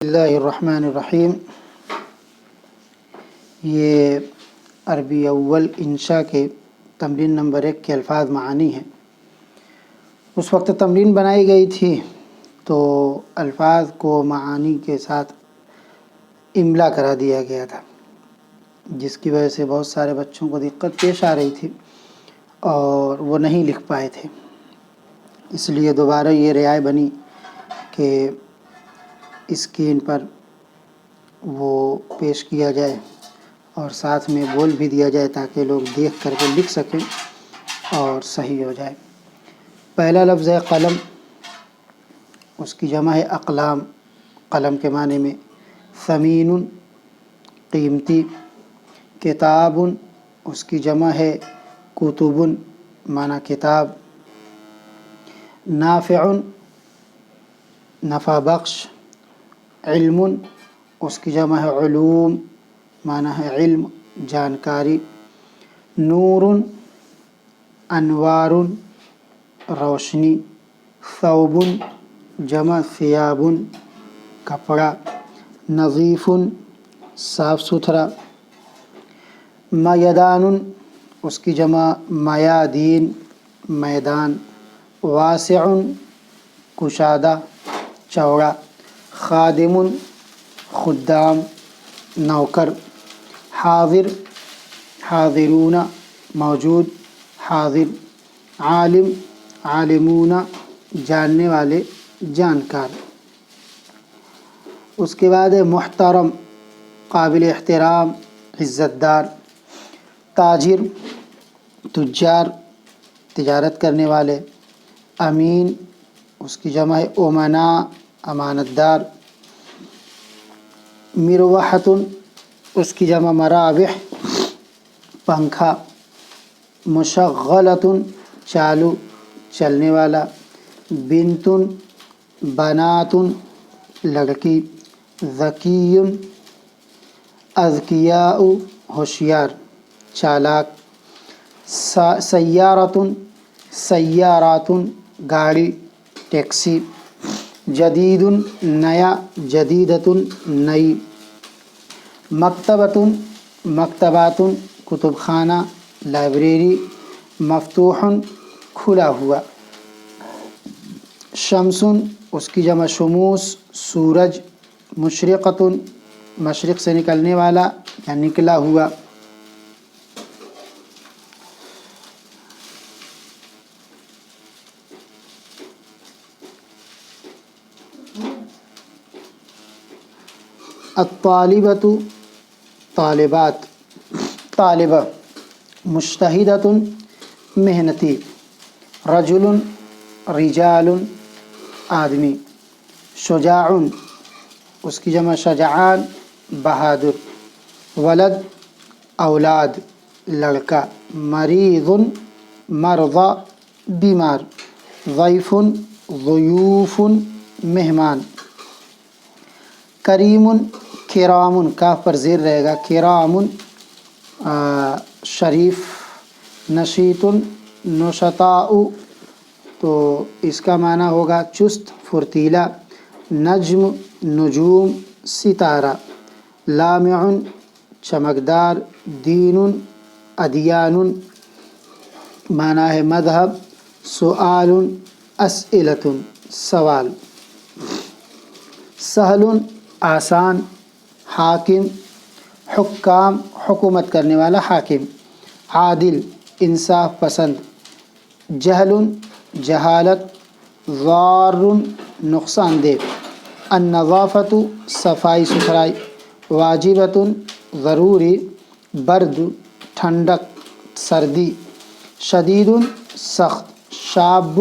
اللہ الرحمن الرحیم۔ یہ عربی اول انشاء کے تمرین نمبر 1 کے الفاظ معانی ہیں۔ اس وقت تمرین بنائی گئی تھی تو الفاظ کو معانی کے ساتھ املا کرا دیا گیا تھا، جس کی وجہ سے بہت سارے بچوں کو دقت پیش آ رہی تھی اور وہ نہیں لکھ پائے تھے۔ اس لیے دوبارہ یہ رعایت بنی کہ اسکرین پر وہ پیش کیا جائے اور ساتھ میں بول بھی دیا جائے تاکہ لوگ دیکھ کر کے لکھ سکیں اور صحیح ہو جائے۔ پہلا لفظ ہے قلم، اس کی جمع ہے اقلام، قلم کے معنی میں۔ ثمین، قیمتی۔ کتاب، اس کی جمع ہے کتب، معنی کتاب۔ نافع، نفع بخش۔ علم، اس کی جمع ہے علوم، معنی ہے علم، جانکاری۔ نور، انوار، روشنی۔ ثوب، جمع ثیاب، کپڑا۔ نظیف، صاف ستھرا۔ میدان، اس کی جمع میادین، میدان۔ واسع، کشادہ، چوڑا۔ خادم، خدام، نوکر۔ حاضر، حاضرون، موجود، حاضر۔ عالم، عالمون، جاننے والے، جانکار۔ اس کے بعد محترم، قابل احترام، عزت دار۔ تاجر، تجار، تجارت کرنے والے۔ امین، اس کی جمع ہے امنا، امانت دار۔ مروحۃ، اس کی جمع مراوح، پنکھا۔ مشغلۃ، چالو، چلنے والا۔ بنت، بنات، لڑکی۔ ذکی، اذکیاء، ہوشیار، چالاک۔ سیارۃ، سیارات، گاڑی، ٹیکسی۔ جدید، نیا۔ جدیدۃ، نئی۔ مکتبۃ، مکتبات، کتب خانہ، لائبریری۔ مفتوح، کھلا ہوا۔ شمس، اس کی جمع شموس، سورج۔ مشرقۃ، مشرق سے نکلنے والا یا نکلا ہوا۔ الطالبۃ، طالبات، طالبہ۔ مجتہدۃ، محنتی۔ رجل، رجال، آدمی۔ شجاع، اس کی جمع شجعان، بہادر۔ ولد، اولاد، لڑکا۔ مریض، مرضى، بیمار۔ ضیف، ضیوف، مہمان۔ کریم، کرام، کاف پر زیر رہے گا، کرام، شریف۔ نشیط، نشطاء، تو اس کا معنی ہوگا چست، پھرتیلا۔ نجم، نجوم، ستارہ۔ لامع، چمکدار۔ دین، ادیان، معنی ہے مذہب۔ سؤال، اسئلۃ، سوال۔ سہل، آسان۔ حاکم، حکام، حکومت کرنے والا حاکم۔ عادل، انصاف پسند۔ جہل، جہالت۔ ضار، نقصان دہ۔ النظافۃ، صفائی ستھرائی۔ واجبۃ، ضروری۔ برد، ٹھنڈک، سردی۔ شدید، سخت۔ شاب،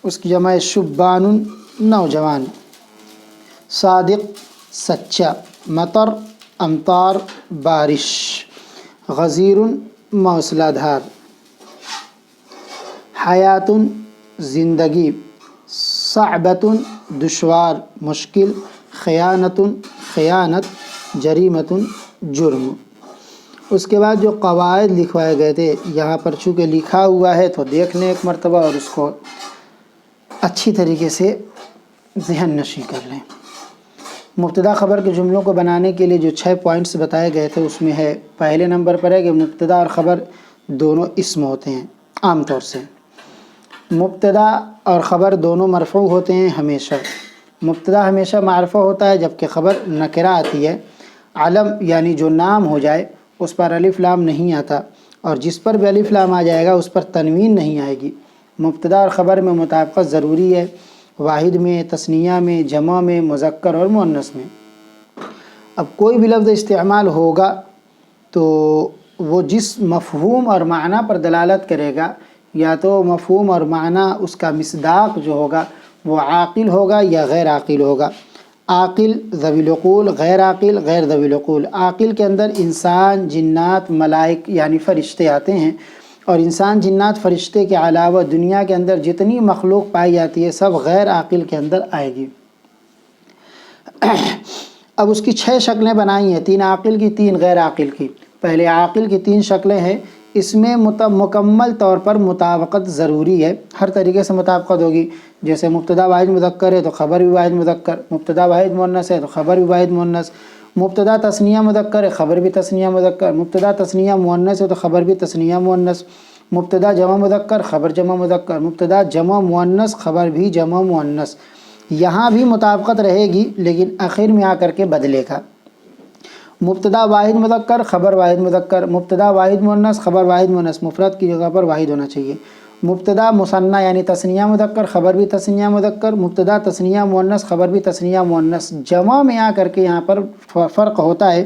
اس کی جمع شبان، نوجوان۔ صادق، سچا۔ مطر، امطار، بارش۔ غزیر، موصلہ دھار۔ حیات، زندگی۔ صعبۃ، دشوار، مشکل۔ خیانت، خیانت۔ جریمۃ، جرم۔ اس کے بعد جو قواعد لکھوائے گئے تھے یہاں پر چونکہ لکھا ہوا ہے تو دیکھ لیں ایک مرتبہ اور اس کو اچھی طریقے سے ذہن نشیں کر لیں۔ مبتدا خبر کے جملوں کو بنانے کے لیے جو 6 پوائنٹس بتائے گئے تھے اس میں ہے پہلے نمبر پر ہے کہ مبتدا اور خبر دونوں اسم ہوتے ہیں عام طور سے. مبتدا اور خبر دونوں مرفوع ہوتے ہیں ہمیشہ. مبتدا ہمیشہ معرفہ ہوتا ہے جبکہ خبر نکرہ آتی ہے. علم یعنی جو نام ہو جائے اس پر الف لام نہیں آتا، اور جس پر بھی الف لام آ جائے گا اس پر تنوین نہیں آئے گی. مبتدا اور خبر میں مطابقت ضروری ہے، واحد میں، تثنیہ میں، جمع میں، مذکر اور مؤنث میں. اب کوئی بھی لفظ استعمال ہوگا تو وہ جس مفہوم اور معنی پر دلالت کرے گا، یا تو مفہوم اور معنی اس کا مصداق جو ہوگا وہ عاقل ہوگا یا غیر عاقل ہوگا. عاقل ذوی العقول، غیر عاقل غیر ذوی العقول. عاقل کے اندر انسان، جنات، ملائک یعنی فرشتے آتے ہیں، اور انسان، جنات، فرشتے کے علاوہ دنیا کے اندر جتنی مخلوق پائی جاتی ہے سب غیر عاقل کے اندر آئے گی. اب اس کی 6 شکلیں بنائی ہیں، 3 عاقل کی، 3 غیر عاقل کی. پہلے عاقل کی 3 شکلیں ہیں. اس میں مکمل طور پر مطابقت ضروری ہے، ہر طریقے سے مطابقت ہوگی. جیسے مبتدا واحد مذکر ہے تو خبر بھی واحد مذکر، مبتدا واحد مؤنث ہے تو خبر بھی واحد مؤنث، مبتدا تثنیہ مذکر ہے خبر بھی تثنیہ مذکر، مبتدا تثنیہ مؤنث ہے تو خبر بھی تثنیہ مؤنث، مبتدا جمع مذکر خبر جمع مذکر، مبتدا جمع مؤنث خبر بھی جمع مؤنث. یہاں بھی مطابقت رہے گی لیکن آخر میں آ کر کے بدلے گا. مبتدا واحد مذکر خبر واحد مذکر، مبتدا واحد مؤنث خبر واحد مؤنث، مفرد کی جگہ پر واحد ہونا چاہیے. مبتدا مثنیٰ یعنی تثنیہ مذکر خبر بھی تثنیہ مذکر، مبتدا تثنیہ مؤنث خبر بھی تثنیہ مؤنث. جمع میں آ کر کے یہاں پر فرق ہوتا ہے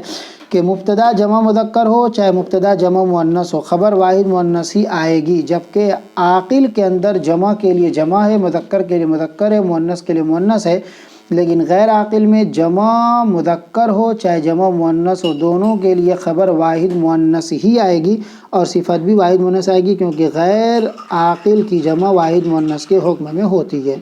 کہ مبتدا جمع مذکر ہو چاہے مبتدا جمع مؤنث ہو، خبر واحد مؤنث ہی آئے گی. جبکہ عاقل کے اندر جمع کے لیے جمع ہے، مذکر کے لیے مذکر ہے، مؤنث کے لیے مؤنث ہے. لیکن غیر عاقل میں جمع مذکر ہو چاہے جمع مؤنث ہو، دونوں کے لیے خبر واحد مؤنث ہی آئے گی اور صفت بھی واحد مؤنث آئے گی، کیونکہ غیر عاقل کی جمع واحد مؤنث کے حکم میں ہوتی ہے.